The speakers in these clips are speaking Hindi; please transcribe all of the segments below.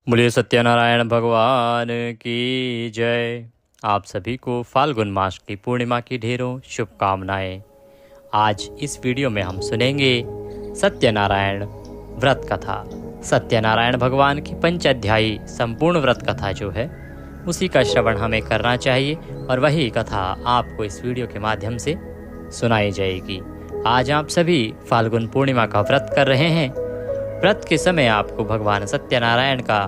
बोलिए सत्यनारायण भगवान की जय। आप सभी को फाल्गुन मास की पूर्णिमा की ढेरों शुभकामनाएं। आज इस वीडियो में हम सुनेंगे सत्यनारायण व्रत कथा। सत्यनारायण भगवान की पंचाध्यायी संपूर्ण व्रत कथा जो है उसी का श्रवण हमें करना चाहिए और वही कथा आपको इस वीडियो के माध्यम से सुनाई जाएगी। आज आप सभी फाल्गुन पूर्णिमा का व्रत कर रहे हैं। व्रत के समय आपको भगवान सत्यनारायण का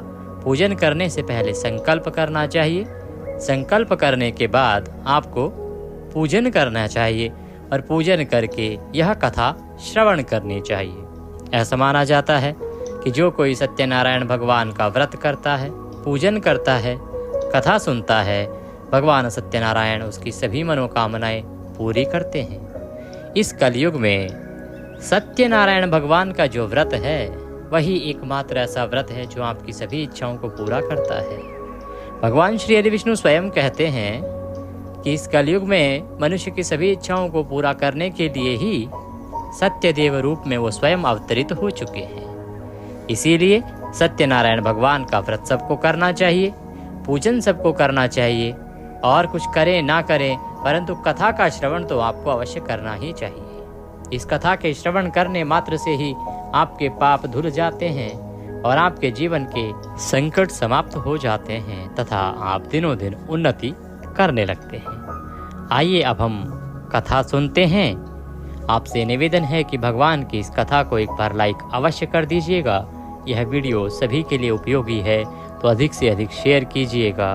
पूजन करने से पहले संकल्प करना चाहिए। संकल्प करने के बाद आपको पूजन करना चाहिए और पूजन करके यह कथा श्रवण करनी चाहिए। ऐसा माना जाता है कि जो कोई सत्यनारायण भगवान का व्रत करता है, पूजन करता है, कथा सुनता है, भगवान सत्यनारायण उसकी सभी मनोकामनाएं पूरी करते हैं। इस कलयुग में सत्यनारायण भगवान का जो व्रत है वही एकमात्र ऐसा व्रत है जो आपकी सभी इच्छाओं को पूरा करता है। भगवान श्री हरि विष्णु स्वयं कहते हैं कि इस कलयुग में मनुष्य की सभी इच्छाओं को पूरा करने के लिए ही सत्यदेव रूप में वो स्वयं अवतरित हो चुके हैं। इसीलिए सत्यनारायण भगवान का व्रत सबको करना चाहिए, पूजन सबको करना चाहिए। और कुछ करें ना करें परंतु कथा का श्रवण तो आपको अवश्य करना ही चाहिए। इस कथा के श्रवण करने मात्र से ही आपके पाप धुल जाते हैं और आपके जीवन के संकट समाप्त हो जाते हैं तथा आप दिनों दिन उन्नति करने लगते हैं। आइए अब हम कथा सुनते हैं। आपसे निवेदन है कि भगवान की इस कथा को एक बार लाइक अवश्य कर दीजिएगा। यह वीडियो सभी के लिए उपयोगी है तो अधिक से अधिक शेयर कीजिएगा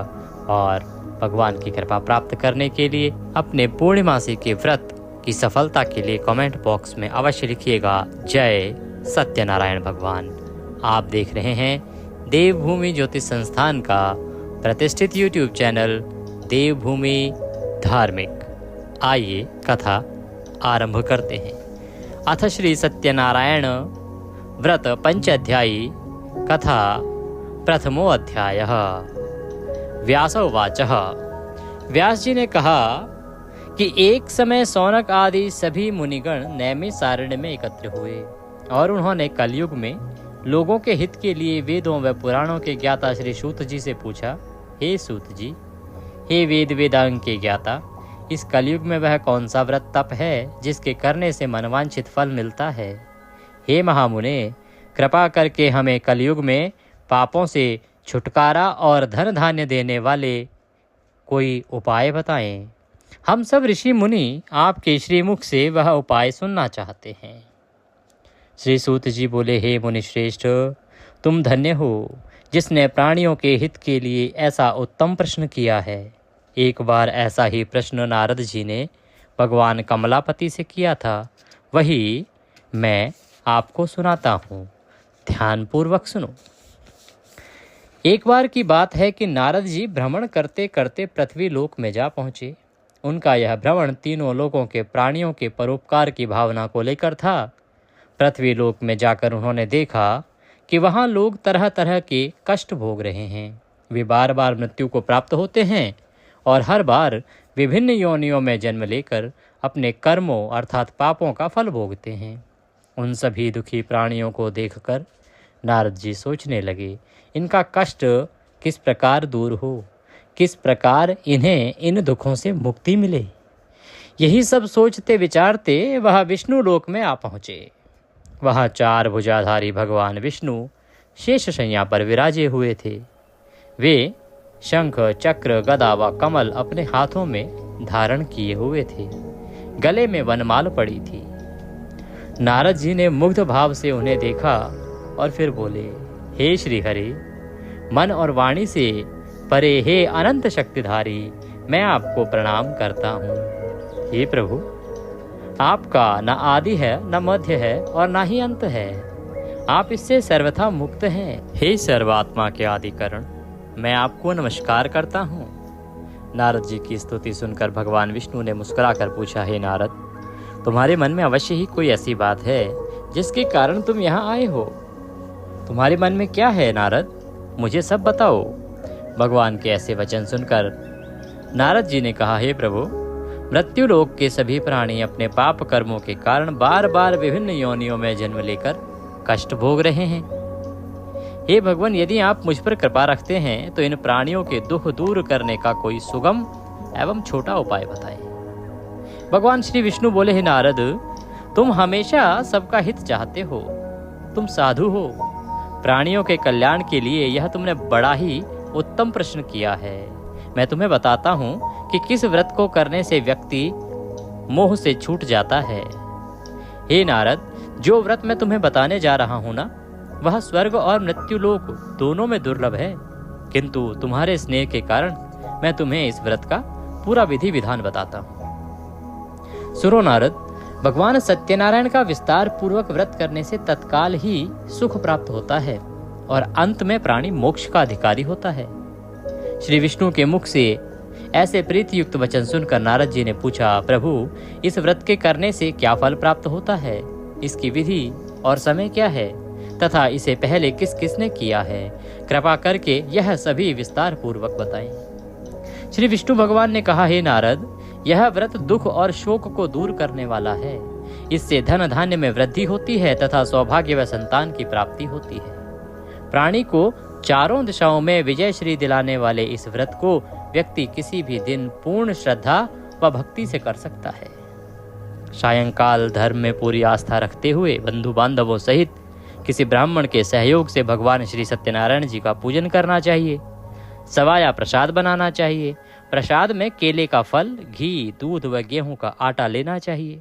और भगवान की कृपा प्राप्त करने के लिए अपने पूर्णिमासी के व्रत की सफलता के लिए कमेंट बॉक्स में अवश्य लिखिएगा जय सत्यनारायण भगवान। आप देख रहे हैं देवभूमि ज्योतिष संस्थान का प्रतिष्ठित यूट्यूब चैनल देवभूमि धार्मिक। आइए कथा आरंभ करते हैं। अथ श्री सत्यनारायण व्रत पंचाध्यायी कथा प्रथमो अध्यायः। व्यास उवाच। व्यास जी ने कहा कि एक समय सौनक आदि सभी मुनिगण नैमिषारण्य में एकत्र हुए और उन्होंने कलयुग में लोगों के हित के लिए वेदों व पुराणों के ज्ञाता श्री सूत जी से पूछा, हे सूत जी, हे वेद वेदांग के ज्ञाता, इस कलयुग में वह कौन सा व्रत तप है जिसके करने से मनवांछित फल मिलता है? हे महामुने, कृपा करके हमें कलयुग में पापों से छुटकारा और धन धान्य देने वाले कोई उपाय बताएं। हम सब ऋषि मुनि आपके श्रीमुख से वह उपाय सुनना चाहते हैं। श्री सूत जी बोले, हे मुनि श्रेष्ठ, तुम धन्य हो जिसने प्राणियों के हित के लिए ऐसा उत्तम प्रश्न किया है। एक बार ऐसा ही प्रश्न नारद जी ने भगवान कमलापति से किया था, वही मैं आपको सुनाता हूँ, ध्यानपूर्वक सुनो। एक बार की बात है कि नारद जी भ्रमण करते करते पृथ्वी लोक में जा पहुँचे। उनका यह भ्रमण तीनों लोकों के प्राणियों के परोपकार की भावना को लेकर था। पृथ्वी लोक में जाकर उन्होंने देखा कि वहाँ लोग तरह तरह के कष्ट भोग रहे हैं। वे बार बार मृत्यु को प्राप्त होते हैं और हर बार विभिन्न योनियों में जन्म लेकर अपने कर्मों अर्थात पापों का फल भोगते हैं। उन सभी दुखी प्राणियों को देखकर नारद जी सोचने लगे, इनका कष्ट किस प्रकार दूर हो, किस प्रकार इन्हें इन दुखों से मुक्ति मिले। यही सब सोचते विचारते वह विष्णु लोक में आ पहुँचे। वहाँ 4 भुजाधारी भगवान विष्णु शेष शैया पर विराजे हुए थे। वे शंख, चक्र, गदा व कमल अपने हाथों में धारण किए हुए थे। गले में वनमाल पड़ी थी। नारद जी ने मुग्ध भाव से उन्हें देखा और फिर बोले, हे श्री हरि, मन और वाणी से परे हे अनंत शक्तिधारी, मैं आपको प्रणाम करता हूँ। हे प्रभु, आपका न आदि है, न मध्य है और न ही अंत है। आप इससे सर्वथा मुक्त हैं। हे सर्वात्मा के आदि कारण, मैं आपको नमस्कार करता हूँ। नारद जी की स्तुति सुनकर भगवान विष्णु ने मुस्कुराकर पूछा, हे नारद, तुम्हारे मन में अवश्य ही कोई ऐसी बात है जिसके कारण तुम यहाँ आए हो। तुम्हारे मन में क्या है नारद, मुझे सब बताओ। भगवान के ऐसे वचन सुनकर नारद जी ने कहा, हे प्रभु, मृत्यु लोक के सभी प्राणी अपने पाप कर्मों के कारण बार बार विभिन्न योनियों में जन्म लेकर कष्ट भोग रहे हैं। हे भगवान, यदि आप मुझ पर कृपा रखते हैं तो इन प्राणियों के दुख दूर करने का कोई सुगम एवं छोटा उपाय बताएं। भगवान श्री विष्णु बोले, हे नारद, तुम हमेशा सबका हित चाहते हो, तुम साधु हो, प्राणियों के कल्याण के लिए यह तुमने बड़ा ही उत्तम प्रश्न किया है। मैं तुम्हें बताता हूँ कि किस व्रत को करने से व्यक्ति मोह से छूट जाता है। हे नारद, जो व्रत मैं तुम्हें बताने जा रहा हूँ ना, वह स्वर्ग और मृत्यु लोक दोनों में दुर्लभ है, किंतु तुम्हारे स्नेह के कारण मैं तुम्हें इस व्रत का पूरा विधि विधान बताता हूँ। सुनो नारद, भगवान सत्यनारायण का विस्तार पूर्वक व्रत करने से तत्काल ही सुख प्राप्त होता है और अंत में प्राणी मोक्ष का अधिकारी होता है। श्री विष्णु के मुख से ऐसे प्रीति युक्त वचन सुनकर नारद जी ने पूछा, प्रभु, इस व्रत के करने से क्या फल प्राप्त होता है, इसकी विधि और समय क्या है, तथा इसे पहले किस किसने किया है, कृपा करके यह सभी विस्तार पूर्वक बताएं। श्री विष्णु भगवान ने कहा, हे नारद, यह व्रत दुख और शोक को दूर करने वाला है। इससे धन धान्य में वृद्धि होती है तथा सौभाग्य व संतान की प्राप्ति होती है। प्राणी को चारों दिशाओं में विजय श्री दिलाने वाले इस व्रत को व्यक्ति किसी भी दिन पूर्ण श्रद्धा व भक्ति से कर सकता है। सायंकाल धर्म में पूरी आस्था रखते हुए बंधु बांधवों सहित किसी ब्राह्मण के सहयोग से भगवान श्री सत्यनारायण जी का पूजन करना चाहिए। सवाया प्रसाद बनाना चाहिए। प्रसाद में केले का फल, घी, दूध व गेहूं का आटा लेना चाहिए।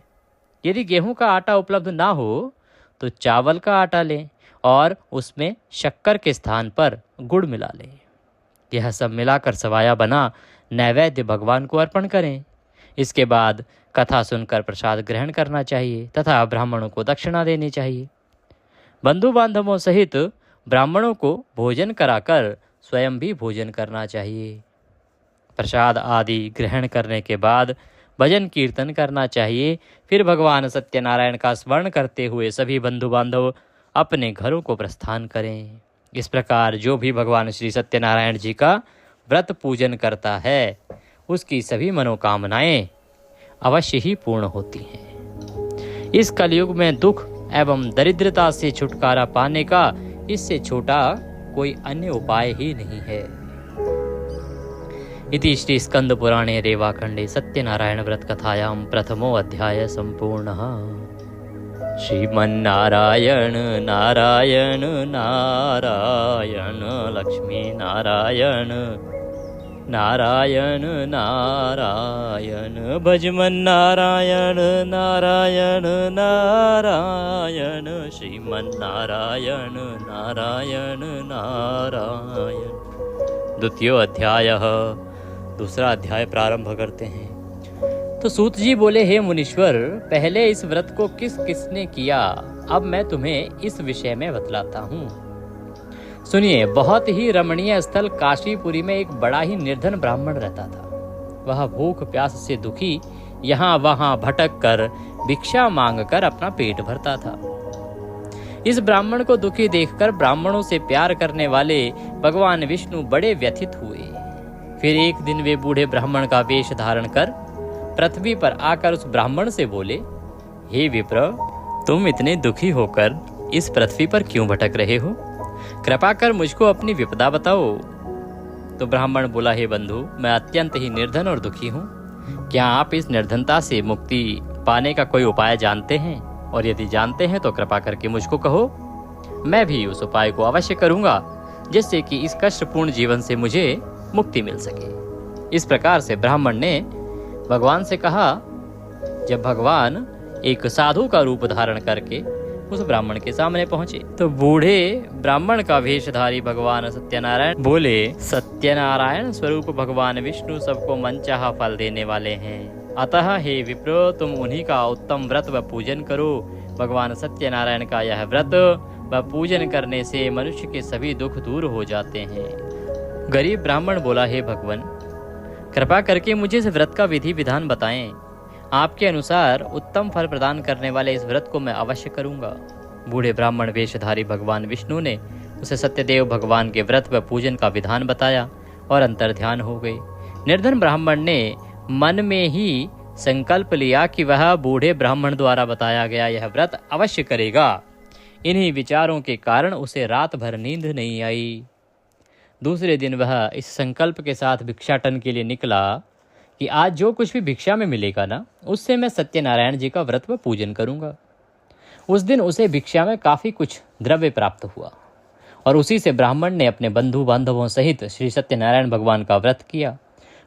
यदि गेहूं का आटा उपलब्ध ना हो तो चावल का आटा लें और उसमें शक्कर के स्थान पर गुड़ मिला लें। यह सब मिलाकर सवाया बना नैवेद्य भगवान को अर्पण करें। इसके बाद कथा सुनकर प्रसाद ग्रहण करना चाहिए तथा ब्राह्मणों को दक्षिणा देनी चाहिए। बंधु बांधवों सहित ब्राह्मणों को भोजन कराकर स्वयं भी भोजन करना चाहिए। प्रसाद आदि ग्रहण करने के बाद भजन कीर्तन करना चाहिए। फिर भगवान सत्यनारायण का स्मरण करते हुए सभी बंधु बांधव अपने घरों को प्रस्थान करें। इस प्रकार जो भी भगवान श्री सत्यनारायण जी का व्रत पूजन करता है, उसकी सभी मनोकामनाएं अवश्य ही पूर्ण होती हैं। इस कलयुग में दुख एवं दरिद्रता से छुटकारा पाने का इससे छोटा कोई अन्य उपाय ही नहीं है। इति श्री स्कंद पुराणे रेवाखंडे सत्यनारायण व्रत कथायां प्रथमो अध्याय संपूर्णः। श्रीमन्नारायण नारायण नारायण लक्ष्मी नारायण नारायण नारायण भजमन्नारायण नारायण नारायण श्रीमन्नारायण नारायण नारायण। द्वितीय अध्यायः, दूसरा अध्याय प्रारंभ करते हैं। तो सूत जी बोले, हे मुनीश्वर, पहले इस व्रत को किस किसने किया, अब मैं तुम्हें इस विषय में बतलाता हूँ। सुनिए, बहुत ही रमणीय स्थल काशीपुरी में एक बड़ा ही निर्धन ब्राह्मण रहता था। वह भूख प्यास से दुखी यहाँ वहाँ भटक कर भिक्षा मांग कर अपना पेट भरता था। इस ब्राह्मण को दुखी देखकर ब्राह्मणों से प्यार करने वाले भगवान विष्णु बड़े व्यथित हुए। फिर एक दिन वे बूढ़े ब्राह्मण का वेश धारण कर पृथ्वी पर आकर उस ब्राह्मण से बोले, हे विप्र, तुम इतने दुखी होकर इस पृथ्वी पर क्यों भटक रहे हो? कृपा कर मुझको अपनी विपदा बताओ। तो ब्राह्मण बोला, हे बंधु, मैं अत्यंत ही निर्धन और दुखी हूँ। क्या आप इस निर्धनता से मुक्ति पाने का कोई उपाय जानते हैं? और यदि जानते हैं तो कृपा करके मुझको कहो, मैं भी उस उपाय को अवश्य करूँगा, जिससे कि इस कष्टपूर्ण जीवन से मुझे मुक्ति मिल सके। इस प्रकार से ब्राह्मण ने भगवान से कहा। जब भगवान एक साधु का रूप धारण करके उस ब्राह्मण के सामने पहुंचे तो बूढ़े ब्राह्मण का वेशधारी भगवान सत्यनारायण बोले, सत्यनारायण स्वरूप भगवान विष्णु सबको मनचाहा फल देने वाले हैं, अतः हे विप्र, तुम उन्हीं का उत्तम व्रत व पूजन करो। भगवान सत्यनारायण का यह व्रत व पूजन करने से मनुष्य के सभी दुख दूर हो जाते हैं। गरीब ब्राह्मण बोला, हे भगवान, कृपा करके मुझे इस व्रत का विधि विधान बताएं। आपके अनुसार उत्तम फल प्रदान करने वाले इस व्रत को मैं अवश्य करूंगा। बूढ़े ब्राह्मण वेशधारी भगवान विष्णु ने उसे सत्यदेव भगवान के व्रत व पूजन का विधान बताया और अंतर्ध्यान हो गए। निर्धन ब्राह्मण ने मन में ही संकल्प लिया कि वह बूढ़े ब्राह्मण द्वारा बताया गया यह व्रत अवश्य करेगा। इन्हीं विचारों के कारण उसे रात भर नींद नहीं आई। दूसरे दिन वह इस संकल्प के साथ भिक्षाटन के लिए निकला कि आज जो कुछ भी भिक्षा में मिलेगा ना, उससे मैं सत्यनारायण जी का व्रत व पूजन करूंगा। उस दिन उसे भिक्षा में काफ़ी कुछ द्रव्य प्राप्त हुआ और उसी से ब्राह्मण ने अपने बंधु बांधवों सहित श्री सत्यनारायण भगवान का व्रत किया।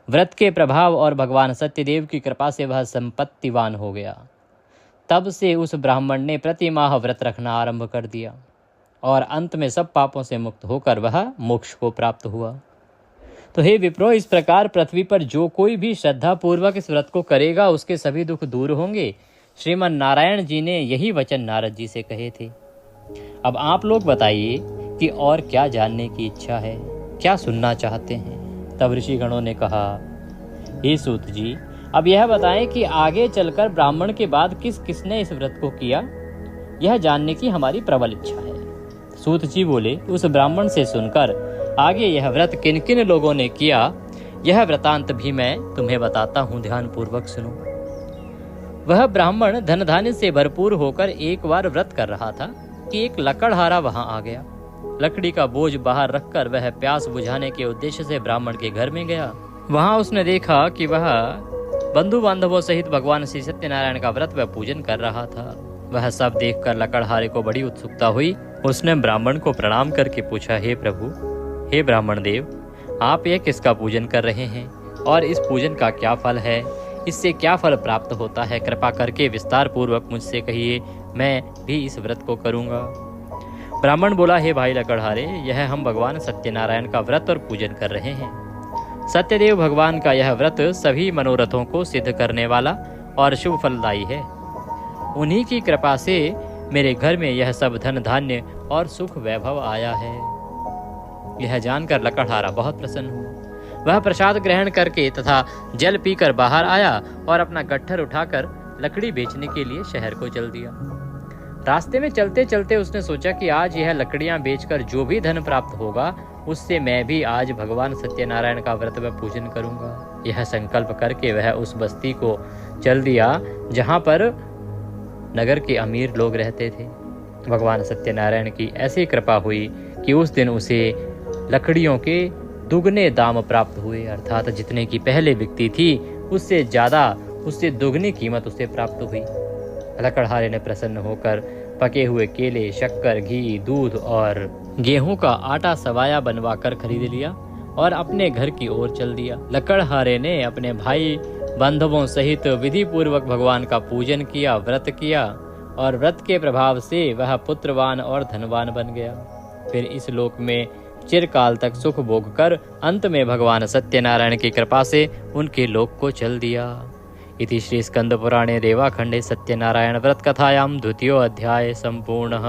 व्रत के प्रभाव और भगवान सत्यदेव की कृपा से वह संपत्तिवान हो गया। तब से उस ब्राह्मण ने प्रति माह व्रत रखना आरंभ कर दिया और अंत में सब पापों से मुक्त होकर वह मोक्ष को प्राप्त हुआ। तो हे विप्रो, इस प्रकार पृथ्वी पर जो कोई भी श्रद्धा पूर्वक इस व्रत को करेगा उसके सभी दुख दूर होंगे। श्रीमन नारायण जी ने यही वचन नारद जी से कहे थे। अब आप लोग बताइए कि और क्या जानने की इच्छा है, क्या सुनना चाहते हैं? तब ऋषिगणों ने कहा, हे सूत जी, अब यह बताएं कि आगे चलकर ब्राह्मण के बाद किस किसने इस व्रत को किया, यह जानने की हमारी प्रबल इच्छा है। सूत जी बोले, उस ब्राह्मण से सुनकर आगे यह व्रत किन किन लोगों ने किया, यह वृतांत भी मैं तुम्हें बताता हूँ, ध्यान पूर्वक सुनो। वह ब्राह्मण धन धान्य से भरपूर होकर एक बार व्रत कर रहा था कि एक लकड़हारा वहां आ गया। लकड़ी का बोझ बाहर रखकर वह प्यास बुझाने के उद्देश्य से ब्राह्मण के घर में गया। वहां उसने देखा कि वह बंधु बांधवों सहित भगवान श्री सत्यनारायण का व्रत व पूजन कर रहा था। वह सब देखकर लकड़हारे को बड़ी उत्सुकता हुई। उसने ब्राह्मण को प्रणाम करके पूछा, हे प्रभु, हे ब्राह्मण देव, आप यह किसका पूजन कर रहे हैं और इस पूजन का क्या फल है? इससे क्या फल प्राप्त होता है? कृपा करके विस्तार पूर्वक मुझसे कहिए, मैं भी इस व्रत को करूंगा। ब्राह्मण बोला, हे भाई लकड़हारे, यह हम भगवान सत्यनारायण का व्रत और पूजन कर रहे हैं। सत्यदेव भगवान का यह व्रत सभी मनोरथों को सिद्ध करने वाला और शुभ फलदायी है। उन्हीं की कृपा से मेरे घर में यह सब धन धान्य और सुख वैभव आया है। यह जानकर लकड़हारा बहुत प्रसन्न हुआ। वह प्रसाद ग्रहण करके तथा जल पीकर बाहर आया और अपना गट्ठर उठाकर लकड़ी बेचने के लिए शहर को चल दिया। रास्ते में चलते चलते उसने सोचा कि आज यह लकड़ियां बेचकर जो भी धन प्राप्त होगा उससे मैं भी आज भगवान सत्यनारायण का व्रत व पूजन करूंगा। यह संकल्प करके वह उस बस्ती को चल दिया जहां पर नगर के अमीर लोग रहते थे। भगवान सत्यनारायण की ऐसी कृपा हुई कि उस दिन उसे लकड़ियों के दुगने दाम प्राप्त हुए, अर्थात जितने की पहले बिकती थी उससे ज्यादा, उससे दुगनी कीमत उसे प्राप्त हुई। लकड़हारे ने प्रसन्न होकर पके हुए केले, शक्कर, घी, दूध और गेहूं का आटा सवाया बनवा कर खरीद लिया और अपने घर की ओर चल दिया। लकड़हारे ने अपने भाई बांधवों सहित विधि पूर्वक भगवान का पूजन किया, व्रत किया और व्रत के प्रभाव से वह पुत्रवान और धनवान बन गया। फिर इस लोक में चिरकाल तक सुख भोग कर अंत में भगवान सत्यनारायण की कृपा से उनके लोक को चल दिया। इति श्री स्कंद पुराणे देवाखंडे सत्यनारायण व्रत कथायां द्वितीयो अध्याय संपूर्णः।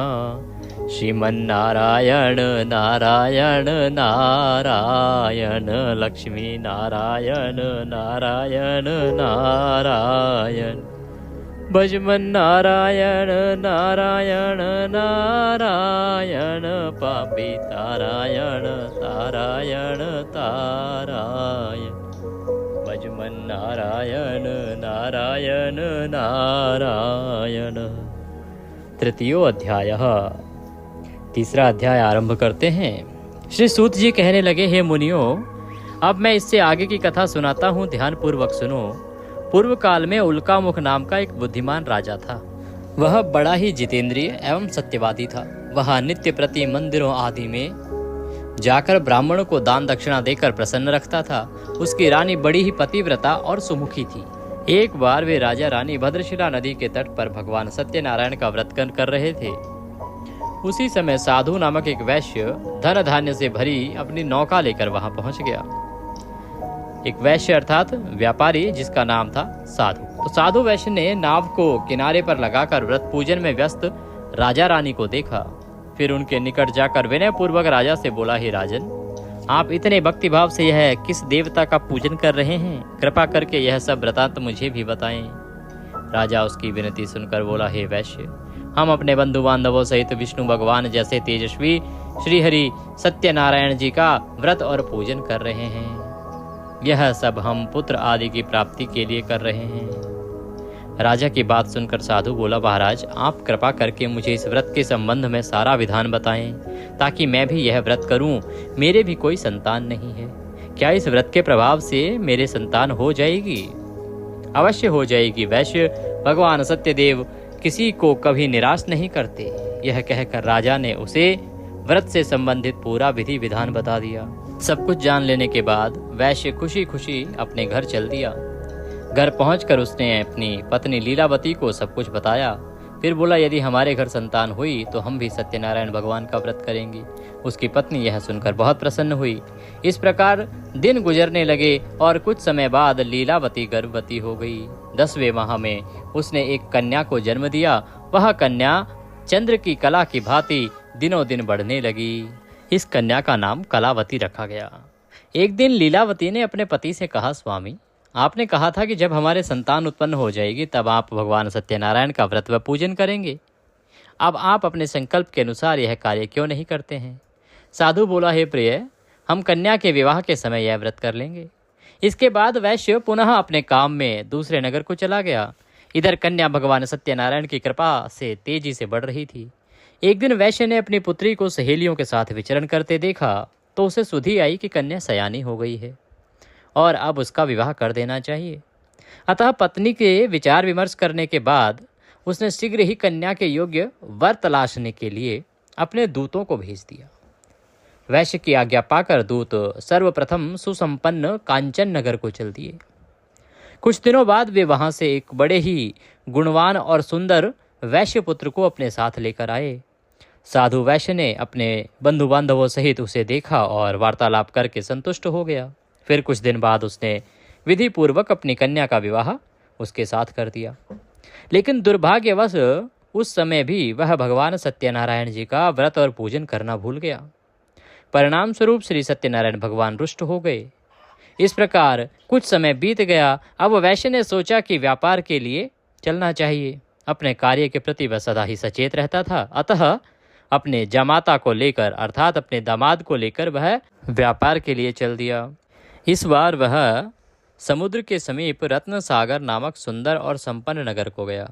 श्रीमन्नारायण नारायण नारायण लक्ष्मी नारायण नारायण नारायण भजमन नारायण नारायण नारायण पापी तारायण तारायण तारायण भजमन नारायण नारायण नारायण। तृतीयो अध्याय, तीसरा अध्याय आरंभ करते हैं। श्री सूत जी कहने लगे, हे मुनियों, अब मैं इससे आगे की कथा सुनाता हूँ, ध्यान पूर्वक सुनो। पूर्व काल में उल्कामुख नाम का एक बुद्धिमान राजा था। वह बड़ा ही जितेंद्रिय एवं सत्यवादी था। वह नित्य प्रति मंदिरों आदि में जाकर ब्राह्मणों को दान दक्षिणा देकर प्रसन्न रखता था। उसकी रानी बड़ी ही पतिव्रता और सुमुखी थी। एक बार वे राजा रानी भद्रशिला नदी के तट पर भगवान सत्यनारायण का व्रत कर रहे थे। उसी समय साधु नामक एक वैश्य धन धान्य से भरी अपनी नौका लेकर वहां पहुंच गया। एक वैश्य अर्थात व्यापारी जिसका नाम था साधु। तो साधु वैश्य ने नाव को किनारे पर लगाकर व्रत पूजन में व्यस्त राजा रानी को देखा। फिर उनके निकट जाकर विनय पूर्वक राजा से बोला, हे राजन, आप इतने भक्ति भाव से यह किस देवता का पूजन कर रहे हैं? कृपा करके यह सब वृतांत मुझे भी बताएं। राजा उसकी विनती सुनकर बोला, हे वैश्य, हम अपने बंधु बांधवों सहित विष्णु भगवान जैसे तेजस्वी श्री हरि सत्यनारायण जी का व्रत और पूजन कर रहे हैं। यह सब हम पुत्र आदि की प्राप्ति के लिए कर रहे हैं। राजा की बात सुनकर साधु बोला, महाराज आप कृपा करके मुझे इस व्रत के संबंध में सारा विधान बताएं ताकि मैं भी यह व्रत करूं। मेरे भी कोई संतान नहीं है, क्या इस व्रत के प्रभाव से मेरे संतान हो जाएगी? अवश्य हो जाएगी। वैश्य भगवान सत्यदेव किसी को कभी निराश नहीं करते। यह कहकर राजा ने उसे व्रत से संबंधित पूरा विधि विधान बता दिया। सब कुछ जान लेने के बाद वैश्य खुशी खुशी अपने घर चल दिया। घर पहुंचकर उसने अपनी पत्नी लीलावती को सब कुछ बताया। फिर बोला, यदि हमारे घर संतान हुई तो हम भी सत्यनारायण भगवान का व्रत करेंगे। उसकी पत्नी यह सुनकर बहुत प्रसन्न हुई। इस प्रकार दिन गुजरने लगे और कुछ समय बाद लीलावती गर्भवती हो गई। 10वें माह में उसने एक कन्या को जन्म दिया। वह कन्या चंद्र की कला की भांति दिनों दिन बढ़ने लगी। इस कन्या का नाम कलावती रखा गया। एक दिन लीलावती ने अपने पति से कहा, स्वामी आपने कहा था कि जब हमारे संतान उत्पन्न हो जाएगी तब आप भगवान सत्यनारायण का व्रत व पूजन करेंगे। अब आप अपने संकल्प के अनुसार यह कार्य क्यों नहीं करते हैं? साधु बोला, हे प्रिय, हम कन्या के विवाह के समय यह व्रत कर लेंगे। इसके बाद वैश्य पुनः अपने काम में दूसरे नगर को चला गया। इधर कन्या भगवान सत्यनारायण की कृपा से तेजी से बढ़ रही थी। एक दिन वैश्य ने अपनी पुत्री को सहेलियों के साथ विचरण करते देखा तो उसे सुधि आई कि कन्या सयानी हो गई है और अब उसका विवाह कर देना चाहिए। अतः पत्नी के विचार विमर्श करने के बाद उसने शीघ्र ही कन्या के योग्य वर तलाशने के लिए अपने दूतों को भेज दिया। वैश्य की आज्ञा पाकर दूत सर्वप्रथम सुसंपन्न कांचन नगर को चल दिए। कुछ दिनों बाद वे वहां से एक बड़े ही गुणवान और सुंदर वैश्य पुत्र को अपने साथ लेकर आए। साधु वैश्य ने अपने बंधु बांधवों सहित उसे देखा और वार्तालाप करके संतुष्ट हो गया। फिर कुछ दिन बाद उसने विधि पूर्वक अपनी कन्या का विवाह उसके साथ कर दिया। लेकिन दुर्भाग्यवश उस समय भी वह भगवान सत्यनारायण जी का व्रत और पूजन करना भूल गया। परिणाम स्वरूप श्री सत्यनारायण भगवान रुष्ट हो गए। इस प्रकार कुछ समय बीत गया। अब वैश्य ने सोचा कि व्यापार के लिए चलना चाहिए। अपने कार्य के प्रति वह सदा ही सचेत रहता था। अतः अपने जमाता को लेकर अर्थात अपने दामाद को लेकर वह व्यापार के लिए चल दिया। इस बार वह समुद्र के समीप रत्न सागर नामक सुंदर और संपन्न नगर को गया।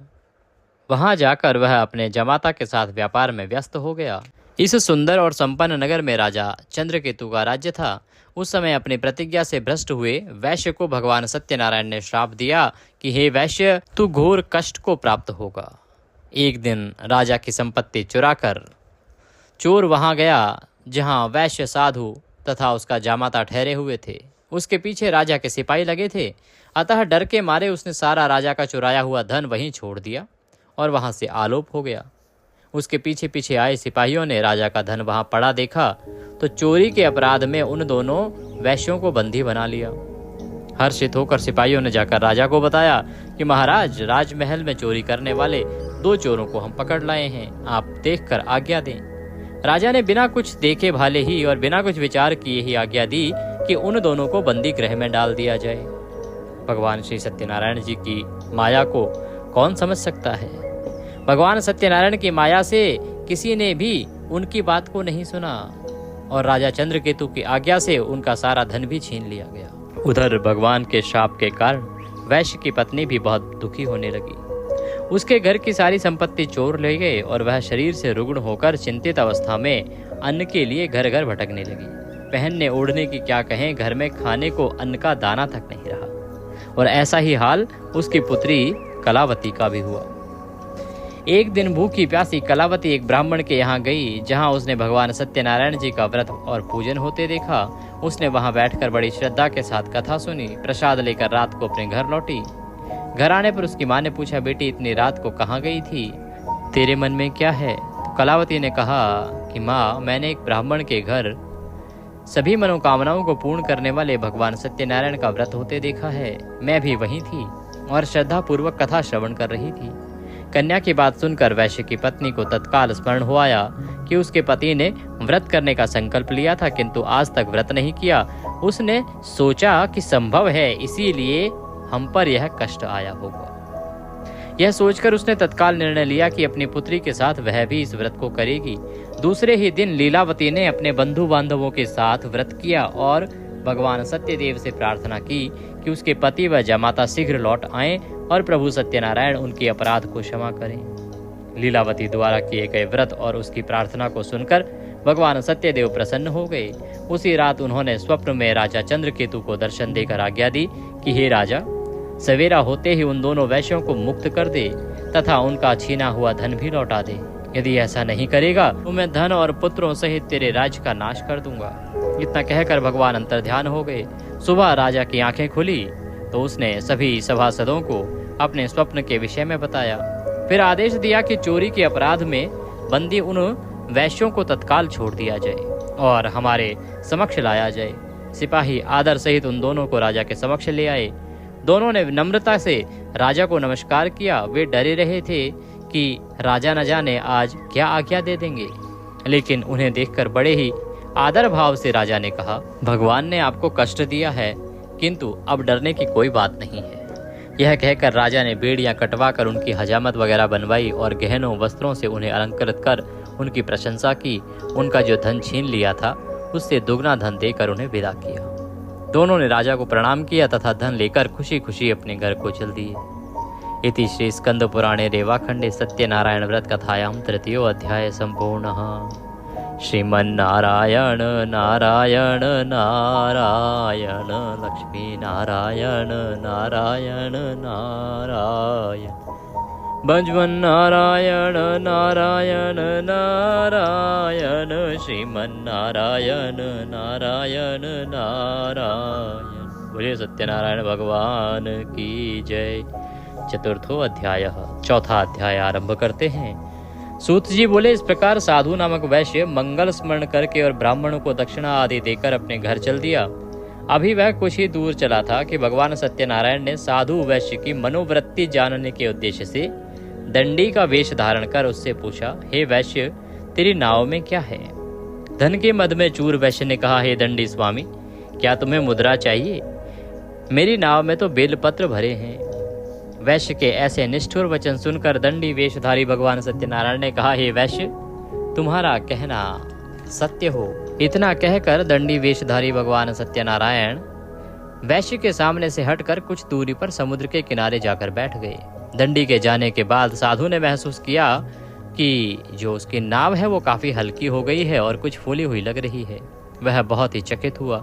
वहां जाकर वह अपने जमाता के साथ व्यापार में व्यस्त हो गया। इस सुंदर और संपन्न नगर में राजा चंद्रकेतु का राज्य था। उस समय अपनी प्रतिज्ञा से भ्रष्ट हुए वैश्य को भगवान सत्यनारायण ने श्राप दिया कि हे वैश्य, तू घोर कष्ट को प्राप्त होगा। एक दिन राजा की संपत्ति चुराकर चोर वहां गया जहां वैश्य साधु तथा उसका जामाता ठहरे हुए थे। उसके पीछे राजा के सिपाही लगे थे। अतः डर के मारे उसने सारा राजा का चुराया हुआ धन वहीं छोड़ दिया और वहां से आलोप हो गया। उसके पीछे पीछे आए सिपाहियों ने राजा का धन वहां पड़ा देखा तो चोरी के अपराध में उन दोनों वैश्यों को बंदी बना लिया। हर्षित होकर सिपाहियों ने जाकर राजा को बताया कि महाराज, राजमहल में चोरी करने वाले 2 चोरों को हम पकड़ लाए हैं, आप देखकर आज्ञा दें। राजा ने बिना कुछ देखे भाले ही और बिना कुछ विचार किए ही आज्ञा दी कि उन दोनों को बंदी गृह में डाल दिया जाए। भगवान श्री सत्यनारायण जी की माया को कौन समझ सकता है? भगवान सत्यनारायण की माया से किसी ने भी उनकी बात को नहीं सुना और राजा चंद्रकेतु की आज्ञा से उनका सारा धन भी छीन लिया गया। उधर भगवान के शाप के कारण वैश्य की पत्नी भी बहुत दुखी होने लगी। उसके घर की सारी संपत्ति चोर ले गए और वह शरीर से रुग्ण होकर चिंतित अवस्था में अन्न के लिए घर घर भटकने लगी। पहनने ओढ़ने की क्या कहें, घर में खाने को अन्न का दाना तक नहीं रहा। और ऐसा ही हाल उसकी पुत्री कलावती का भी हुआ। एक दिन भूखी प्यासी कलावती एक ब्राह्मण के यहाँ गई जहाँ उसने भगवान सत्यनारायण जी का व्रत और पूजन होते देखा। उसने वहाँ बैठकर बड़ी श्रद्धा के साथ कथा सुनी। प्रसाद लेकर रात को अपने घर लौटी। घर आने पर उसकी माँ ने पूछा, बेटी इतनी रात को कहाँ गई थी? तेरे मन में क्या है? तो कलावती ने कहा कि माँ, मैंने एक ब्राह्मण के घर सभी मनोकामनाओं को पूर्ण करने वाले भगवान सत्यनारायण का व्रत होते देखा है। मैं भी वहीं थी और श्रद्धा पूर्वक कथा श्रवण कर रही थी। कन्या की बात सुनकर वैश्य की पत्नी को तत्काल स्मरण हो आया कि उसके पति ने व्रत करने का संकल्प लिया था किंतु आज तक व्रत नहीं किया। उसने सोचा कि संभव है इसीलिए हम पर यह कष्ट आया होगा। यह सोचकर उसने तत्काल निर्णय लिया कि अपनी पुत्री के साथ वह भी इस व्रत को करेगी। दूसरे ही दिन लीलावती ने अपने बंधु बांधवों के साथ व्रत किया और भगवान सत्यदेव से प्रार्थना की कि उसके पति व जमाता शीघ्र लौट आएं और प्रभु सत्यनारायण उनके अपराध को क्षमा करें। लीलावती द्वारा किए गए व्रत और उसकी प्रार्थना को सुनकर भगवान सत्यदेव प्रसन्न हो गए। उसी रात उन्होंने स्वप्न में राजा चंद्रकेतु को दर्शन देकर आज्ञा दी कि हे राजा, सवेरा होते ही उन दोनों वैश्यों को मुक्त कर दे तथा उनका छीना हुआ धन भी लौटा दे। यदि ऐसा नहीं करेगा तो मैं धन और पुत्रों सहित तेरे राज्य का नाश कर दूंगा। इतना कहकर भगवान अंतर्ध्यान हो गए। सुबह राजा की आंखें खुली तो उसने सभी सभासदों को अपने स्वप्न के विषय में बताया। फिर आदेश दिया कि चोरी के अपराध में बंदी उन वैश्यों को तत्काल छोड़ दिया जाए और हमारे समक्ष लाया जाए। सिपाही आदर सहित उन दोनों को राजा के समक्ष ले आए। दोनों ने नम्रता से राजा को नमस्कार किया। वे डरे रहे थे कि राजा न जाने आज क्या आज्ञा दे देंगे, लेकिन उन्हें देखकर बड़े ही आदर भाव से राजा ने कहा, भगवान ने आपको कष्ट दिया है, किंतु अब डरने की कोई बात नहीं है। यह कहकर राजा ने बेड़ियां कटवा कर उनकी हजामत वगैरह बनवाई और गहनों वस्त्रों से उन्हें अलंकृत कर उनकी प्रशंसा की। उनका जो धन छीन लिया था उससे दुगना धन देकर उन्हें विदा किया। दोनों ने राजा को प्रणाम किया तथा धन लेकर खुशी खुशी अपने घर को चल दिए। इति श्री स्कंद पुराणे रेवाखंडे सत्यनारायण व्रत कथायां तृतीयो अध्याय संपूर्णः। श्रीमन्नारायण नारायण नारायण लक्ष्मी नारायण नारायण नारायण भजवन नारायण नारायण नारायण श्रीमन्नारायण नारायण नारायण। बोलिए सत्यनारायण भगवान की जय। चतुर्थो अध्याय, चौथा अध्याय आरंभ करते हैं। सूत जी बोले, इस प्रकार साधु नामक वैश्य मंगल स्मरण करके और ब्राह्मणों को दक्षिणा आदि देकर अपने घर चल दिया। अभी वह कुछ ही दूर चला था कि भगवान सत्यनारायण ने साधु वैश्य की मनोवृत्ति जानने के उद्देश्य से दंडी का वेश धारण कर उससे पूछा, हे वैश्य, तेरी नाव में क्या है? धन के मद में चूर वैश्य ने कहा, हे दंडी स्वामी, क्या तुम्हें मुद्रा चाहिए? मेरी नाव में तो बेलपत्र भरे हैं। वैश्य के ऐसे निष्ठुर वचन सुनकर दंडी वेशधारी भगवान सत्यनारायण ने कहा, हे वैश्य, तुम्हारा कहना सत्य हो। इतना कहकर दंडी वेशधारी भगवान सत्यनारायण वैश्य के सामने से हटकर कुछ दूरी पर समुद्र के किनारे जाकर बैठ गए। दंडी के जाने के बाद साधु ने महसूस किया कि जो उसकी नाव है वो काफी हल्की हो गई है और कुछ फूली हुई लग रही है। वह बहुत ही चकित हुआ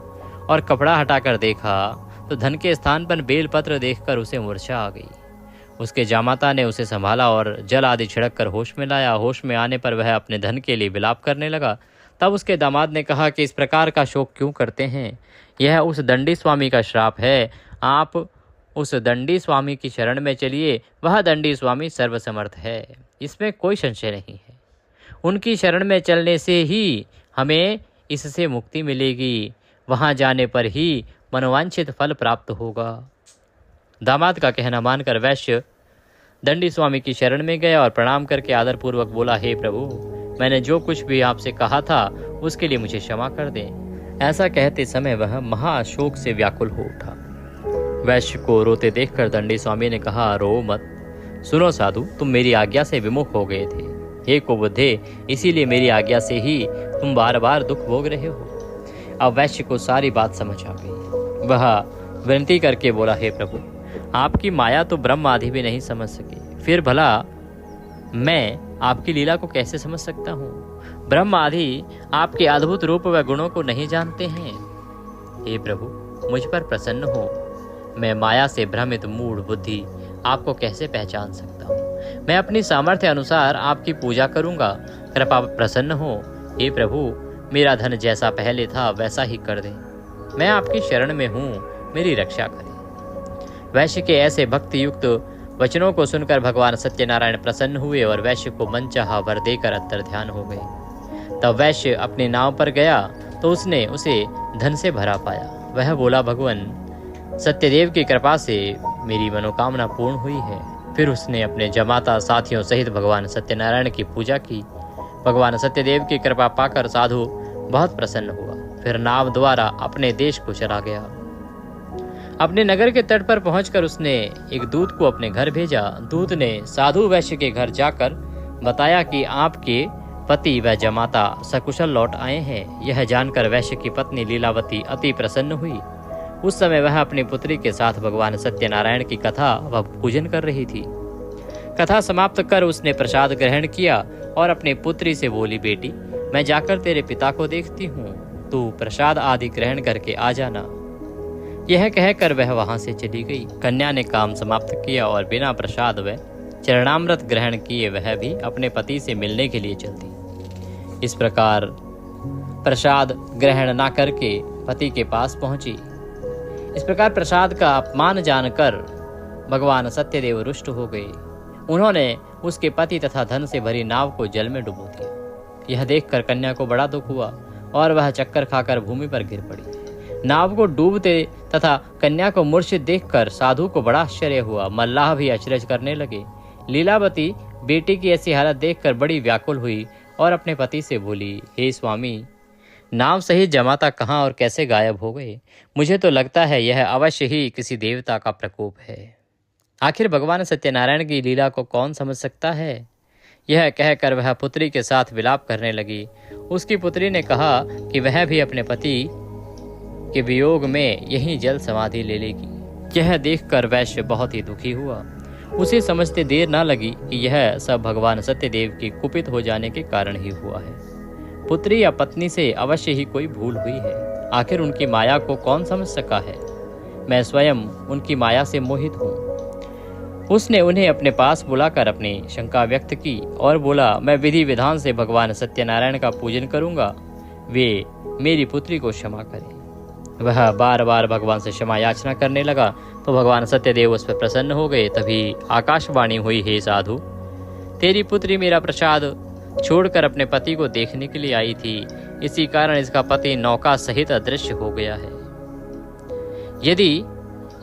और कपड़ा हटाकर देखा तो धन के स्थान पर बेलपत्र देखकर उसे मूर्छा आ गई। उसके जामाता ने उसे संभाला और जल आदि छिड़क कर होश में लाया। होश में आने पर वह अपने धन के लिए विलाप करने लगा। तब उसके दामाद ने कहा कि इस प्रकार का शोक क्यों करते हैं? यह उस दंडी स्वामी का श्राप है। आप उस दंडी स्वामी की शरण में चलिए, वह दंडी स्वामी सर्वसमर्थ है, इसमें कोई संशय नहीं है। उनकी शरण में चलने से ही हमें इससे मुक्ति मिलेगी। वहां जाने पर ही मनोवांछित फल प्राप्त होगा। दामाद का कहना मानकर वैश्य दंडी स्वामी की शरण में गया और प्रणाम करके आदरपूर्वक बोला, हे प्रभु, मैंने जो कुछ भी आपसे कहा था उसके लिए मुझे क्षमा कर दें। ऐसा कहते समय वह महाशोक से व्याकुल हो उठा। वैश्य को रोते देखकर दंडी स्वामी ने कहा, रो मत। सुनो साधु, तुम मेरी आज्ञा से विमुख हो गए थे। हे कुबुद्धे, इसीलिए मेरी आज्ञा से ही तुम बार बार दुख भोग रहे हो। अब वैश्य को सारी बात समझ आ गई। वह विनती करके बोला, हे प्रभु, आपकी माया तो ब्रह्म आदि भी नहीं समझ सके, फिर भला मैं आपकी लीला को कैसे समझ सकता हूँ? ब्रह्म आदि आपके अद्भुत रूप व गुणों को नहीं जानते हैं। हे प्रभु, मुझ पर प्रसन्न हो। मैं माया से भ्रमित मूढ़ बुद्धि आपको कैसे पहचान सकता हूँ? मैं अपनी सामर्थ्य अनुसार आपकी पूजा करूँगा। कृपा प्रसन्न हो। हे प्रभु, मेरा धन जैसा पहले था वैसा ही कर दे। मैं आपकी शरण में हूँ, मेरी रक्षा करें। वैश्य के ऐसे भक्ति युक्त वचनों को सुनकर भगवान सत्यनारायण प्रसन्न हुए और वैश्य को मनचाहा वर देकर अंतर्ध्यान हो गए। तब वैश्य अपनी नाव पर गया तो उसने उसे धन से भरा पाया। वह बोला, भगवान सत्यदेव की कृपा से मेरी मनोकामना पूर्ण हुई है। फिर उसने अपने जमाता साथियों सहित भगवान सत्यनारायण की पूजा की। भगवान सत्यदेव की कृपा पाकर साधु बहुत प्रसन्न हुआ। फिर नाव द्वारा अपने देश को चला गया। अपने नगर के तट पर पहुंचकर उसने एक दूत को अपने घर भेजा। दूत ने साधु वैश्य के घर जाकर बताया कि आपके पति व जमाता सकुशल लौट आए हैं। यह जानकर वैश्य की पत्नी लीलावती अति प्रसन्न हुई। उस समय वह अपनी पुत्री के साथ भगवान सत्यनारायण की कथा व पूजन कर रही थी। कथा समाप्त कर उसने प्रसाद ग्रहण किया और अपनी पुत्री से बोली, बेटी मैं जाकर तेरे पिता को देखती हूँ, तू प्रसाद आदि ग्रहण करके आ जाना। यह कहकर वह वहां से चली गई। कन्या ने काम समाप्त किया और बिना प्रसाद व चरणामृत ग्रहण किए वह भी अपने पति से मिलने के लिए चल दी। इस प्रकार प्रसाद ग्रहण न करके पति के पास पहुंची। इस प्रकार प्रसाद का अपमान जानकर भगवान सत्यदेव रुष्ट हो गए। उन्होंने उसके पति तथा धन से भरी नाव को जल में डुबो दिया। यह देखकर कन्या को बड़ा दुख हुआ और वह चक्कर खाकर भूमि पर गिर पड़ी। नाव को डूबते तथा कन्या को मूर्छित देखकर साधु को बड़ा आश्चर्य हुआ। मल्लाह भी अचरज करने लगे। लीलावती बेटी की ऐसी हालत देखकर बड़ी व्याकुल हुई और अपने पति से बोली, हे स्वामी, नाव सहित जमाता कहाँ और कैसे गायब हो गए? मुझे तो लगता है यह अवश्य ही किसी देवता का प्रकोप है। आखिर भगवान सत्यनारायण की लीला को कौन समझ सकता है? यह कहकर वह पुत्री के साथ विलाप करने लगी। उसकी पुत्री ने कहा कि वह भी अपने पति के वियोग में यही जल समाधि ले लेगी। यह देखकर वैश्य बहुत ही दुखी हुआ। उसे समझते देर न लगी कि यह सब भगवान सत्यदेव के कुपित हो जाने के कारण ही हुआ है। पुत्री या पत्नी से अवश्य ही कोई भूल हुई है। आखिर उनकी माया को कौन समझ सका है? मैं स्वयं उनकी माया से मोहित हूँ। उसने उन्हें अपने पास बुलाकर अपनी शंका व्यक्त की और बोला, मैं विधि विधान से भगवान सत्यनारायण का पूजन करूंगा, वे मेरी पुत्री को क्षमा करें। वह बार बार भगवान से क्षमा याचना करने लगा तो भगवान सत्यदेव उस पर प्रसन्न हो गए। तभी आकाशवाणी हुई, हे साधु, तेरी पुत्री मेरा प्रसाद छोड़कर अपने पति को देखने के लिए आई थी। इसी कारण इसका पति नौका सहित अदृश्य हो गया है। यदि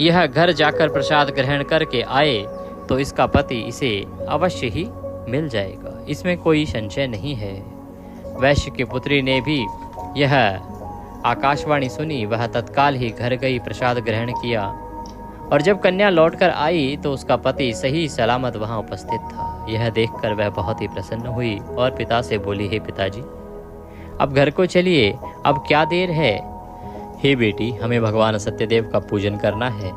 यह घर जाकर प्रसाद ग्रहण करके आए तो इसका पति इसे अवश्य ही मिल जाएगा, इसमें कोई संशय नहीं है। वैश्य की पुत्री ने भी यह आकाशवाणी सुनी। वह तत्काल ही घर गई, प्रसाद ग्रहण किया और जब कन्या लौटकर आई तो उसका पति सही सलामत वहां उपस्थित था। यह देखकर वह बहुत ही प्रसन्न हुई और पिता से बोली, हे पिताजी, अब घर को चलिए, अब क्या देर है? हे बेटी, हमें भगवान सत्यदेव का पूजन करना है।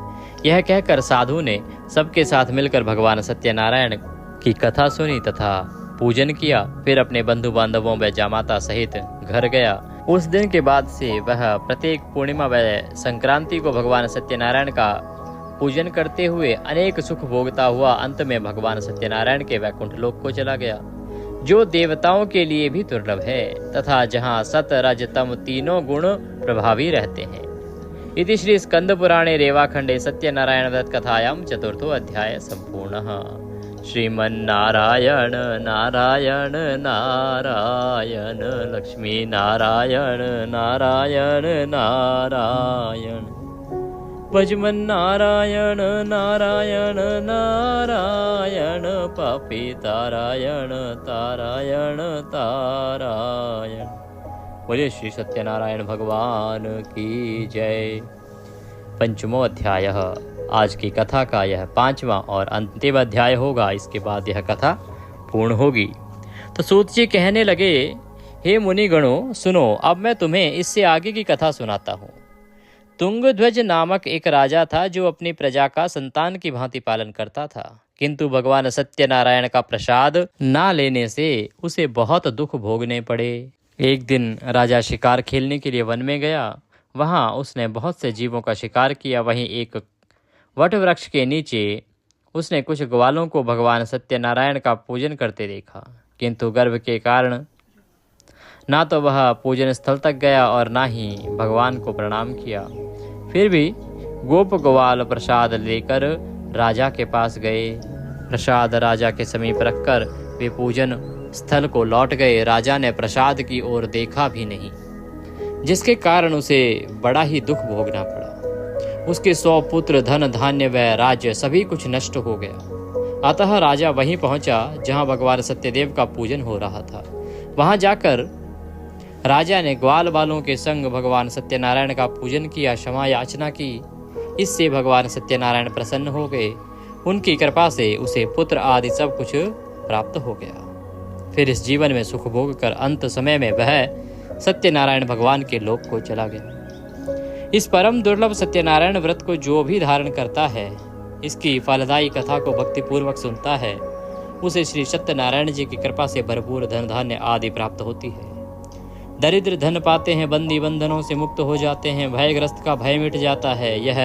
यह कहकर साधु ने सबके साथ मिलकर भगवान सत्यनारायण की कथा सुनी तथा पूजन किया। फिर अपने बंधु बांधवों व जामाता सहित घर गया। उस दिन के बाद से वह प्रत्येक पूर्णिमा व संक्रांति को भगवान सत्यनारायण का पूजन करते हुए अनेक सुख भोगता हुआ अंत में भगवान सत्यनारायण के वैकुंठ लोक को चला गया, जो देवताओं के लिए भी दुर्लभ है तथा जहाँ सत रज तम तीनों गुण प्रभावी रहते हैं। इति श्री स्कंद पुराणे रेवाखंडे सत्यनारायण व्रत कथायां चतुर्थो अध्याय संपूर्णः। श्रीमन्नारायण नारायण नारायण लक्ष्मी नारायण नारायण नारायण भजमन नारायण नारायण नारायण पापी तारायण तारायण तारायण। बोलिए श्री सत्यनारायण भगवान की जय। पंचमो अध्याय, आज की कथा का यह 5वां और अंतिम अध्याय होगा। इसके बाद यह कथा पूर्ण होगी। तो सूत जी कहने लगे, हे मुनिगणों सुनो, अब मैं तुम्हें इससे आगे की कथा सुनाता हूँ। तुंगध्वज नामक एक राजा था जो अपनी प्रजा का संतान की भांति पालन करता था, किंतु भगवान सत्यनारायण का प्रसाद ना लेने से उसे बहुत दुख भोगने पड़े। एक दिन राजा शिकार खेलने के लिए वन में गया। वहां उसने बहुत से जीवों का शिकार किया। वहीं एक वट वृक्ष के नीचे उसने कुछ ग्वालों को भगवान सत्यनारायण का पूजन करते देखा, किंतु गर्व के कारण ना तो वह पूजन स्थल तक गया और ना ही भगवान को प्रणाम किया। फिर भी गोप ग्वाल प्रसाद लेकर राजा के पास गए। प्रसाद राजा के समीप रखकर वे पूजन स्थल को लौट गए। राजा ने प्रसाद की ओर देखा भी नहीं, जिसके कारण उसे बड़ा ही दुख भोगना पड़ा। उसके 100 पुत्र, धन धान्य व राज्य सभी कुछ नष्ट हो गया। अतः राजा वहीं पहुंचा जहां भगवान सत्यदेव का पूजन हो रहा था। वहां जाकर राजा ने ग्वाल वालों के संग भगवान सत्यनारायण का पूजन किया, क्षमा याचना की। इससे भगवान सत्यनारायण प्रसन्न हो गए। उनकी कृपा से उसे पुत्र आदि सब कुछ प्राप्त हो गया। फिर इस जीवन में सुख भोग कर अंत समय में वह सत्यनारायण भगवान के लोक को चला गया। इस परम दुर्लभ सत्यनारायण व्रत को जो भी धारण करता है, इसकी फलदायी कथा को भक्तिपूर्वक सुनता है, उसे श्री सत्यनारायण जी की कृपा से भरपूर धन धान्य आदि प्राप्त होती है। दरिद्र धन पाते हैं, बंदी बंधनों से मुक्त हो जाते हैं, भयग्रस्त का भय मिट जाता है। यह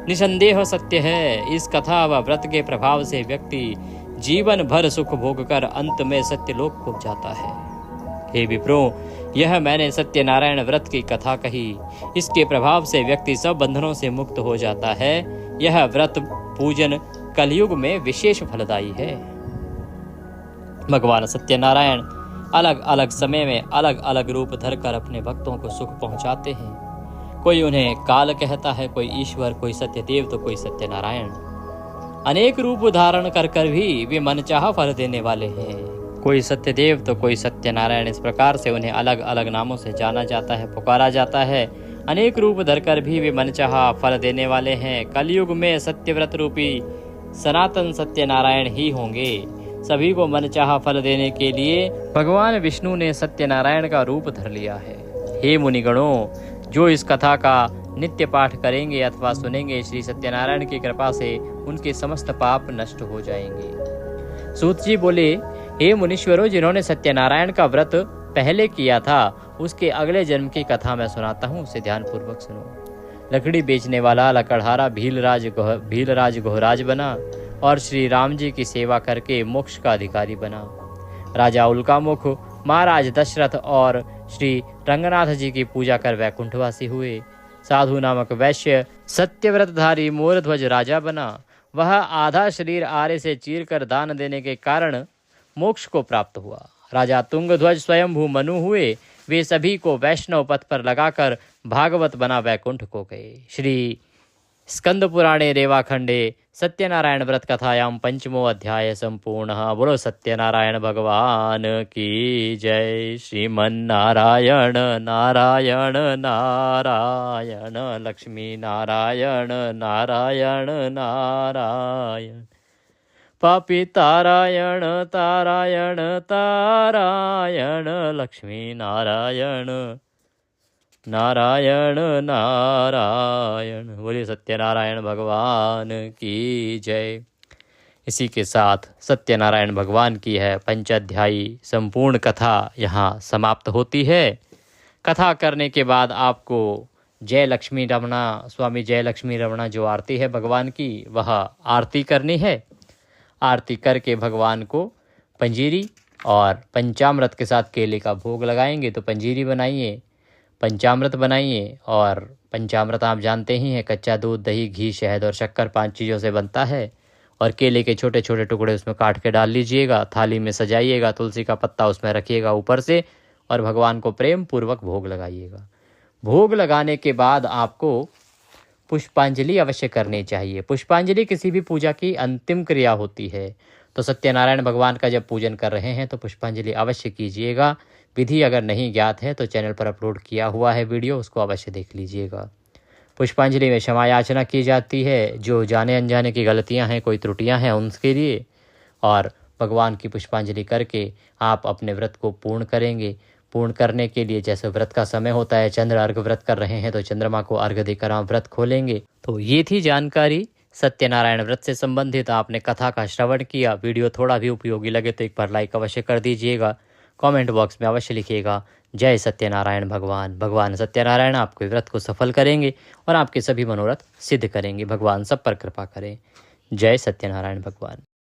निसंदेह सत्य है। इस कथा व व्रत के प्रभाव से व्यक्ति जीवन भर सुख भोग कर अंत में सत्यलोक पहुंच जाता है। हे विप्रो, यह मैंने सत्यनारायण व्रत की कथा कही। इसके प्रभाव से व्यक्ति सब बंधनों से मुक्त हो जाता है। यह व्रत पूजन कलयुग में विशेष फलदायी है। भगवान सत्यनारायण अलग अलग समय में अलग अलग रूप धरकर अपने भक्तों को सुख पहुंचाते हैं। कोई उन्हें काल कहता है, कोई ईश्वर, कोई सत्यदेव तो कोई सत्यनारायण। अनेक रूप धारण कर भी वे मनचाहा फल देने वाले हैं। कोई सत्यदेव तो कोई सत्यनारायण। इस प्रकार से उन्हें अलग अलग नामों से जाना जाता है, पुकारा जाता है। अनेक रूप धरकर भी वे मनचाहा फल देने वाले हैं। कलयुग में सत्यव्रत रूपी सनातन सत्यनारायण ही होंगे। सभी को मनचाहा फल देने के लिए भगवान विष्णु ने सत्यनारायण का रूप धर लिया है। हे मुनिगणों, जो इस कथा का नित्य पाठ करेंगे अथवा सुनेंगे, श्री सत्यनारायण की कृपा से उनके समस्त पाप नष्ट हो जाएंगे। सूत जी बोले, हे मुनीश्वरों, जिन्होंने सत्यनारायण का व्रत पहले किया था, उसके अगले जन्म की कथा मैं सुनाता हूँ, उसे ध्यानपूर्वक सुनो। लकड़ी बेचने वाला लकड़हारा भीलराज गोहराज बना और श्री राम जी की सेवा करके मोक्ष का अधिकारी बना। राजा उल्कामुख महाराज दशरथ और श्री रंगनाथ जी की पूजा कर वैकुंठवासी हुए। साधु नामक वैश्य सत्यव्रतधारी मोरध्वज राजा बना। वह आधा शरीर आरे से चीर कर दान देने के कारण मोक्ष को प्राप्त हुआ। राजा तुंगध्वज स्वयंभू मनु हुए। वे सभी को वैष्णव पथ पर लगाकर भागवत बना वैकुंठ को गए। श्री स्कंद पुराणे रेवाखंडे सत्यनारायण व्रत कथायाम 5वां अध्याय संपूर्ण। बोलो सत्यनारायण भगवान की जय। श्रीमन्नारायण नारायण नारायण, लक्ष्मी नारायण नारायण नारायण, पापी तारायण तारायण तारायण, लक्ष्मी नारायण नारायण नारायण। बोलिए सत्यनारायण भगवान की जय। इसी के साथ सत्यनारायण भगवान की है पंचाध्यायी संपूर्ण कथा यहाँ समाप्त होती है। कथा करने के बाद आपको जय लक्ष्मी रमणा, स्वामी जय लक्ष्मी रमणा जो आरती है भगवान की, वह आरती करनी है। आरती करके भगवान को पंजीरी और पंचामृत के साथ केले का भोग लगाएंगे। तो पंजीरी बनाइए, पंचामृत बनाइए। और पंचामृत आप जानते ही हैं, कच्चा दूध, दही, घी, शहद और शक्कर 5 चीज़ों से बनता है। और केले के छोटे छोटे टुकड़े उसमें काट के डाल लीजिएगा, थाली में सजाइएगा, तुलसी का पत्ता उसमें रखिएगा ऊपर से, और भगवान को प्रेम पूर्वक भोग लगाइएगा। भोग लगाने के बाद आपको पुष्पांजलि अवश्य करनी चाहिए। पुष्पांजलि किसी भी पूजा की अंतिम क्रिया होती है। तो सत्यनारायण भगवान का जब पूजन कर रहे हैं तो पुष्पांजलि अवश्य कीजिएगा। विधि अगर नहीं ज्ञात है तो चैनल पर अपलोड किया हुआ है वीडियो, उसको अवश्य देख लीजिएगा। पुष्पांजलि में क्षमा याचना की जाती है, जो जाने अनजाने की गलतियां हैं, कोई त्रुटियां हैं उनके लिए। और भगवान की पुष्पांजलि करके आप अपने व्रत को पूर्ण करेंगे। पूर्ण करने के लिए जैसे व्रत का समय होता है, चंद्र अर्घ व्रत कर रहे हैं तो चंद्रमा को अर्घ देकर आप व्रत खोलेंगे। तो ये थी जानकारी सत्यनारायण व्रत से संबंधित। आपने कथा का श्रवण किया, वीडियो थोड़ा भी उपयोगी लगे तो एक बार लाइक अवश्य कर दीजिएगा। कमेंट बॉक्स में अवश्य लिखिएगा जय सत्यनारायण भगवान। भगवान सत्यनारायण आपके व्रत को सफल करेंगे और आपके सभी मनोरथ सिद्ध करेंगे। भगवान सब पर कृपा करें। जय सत्यनारायण भगवान।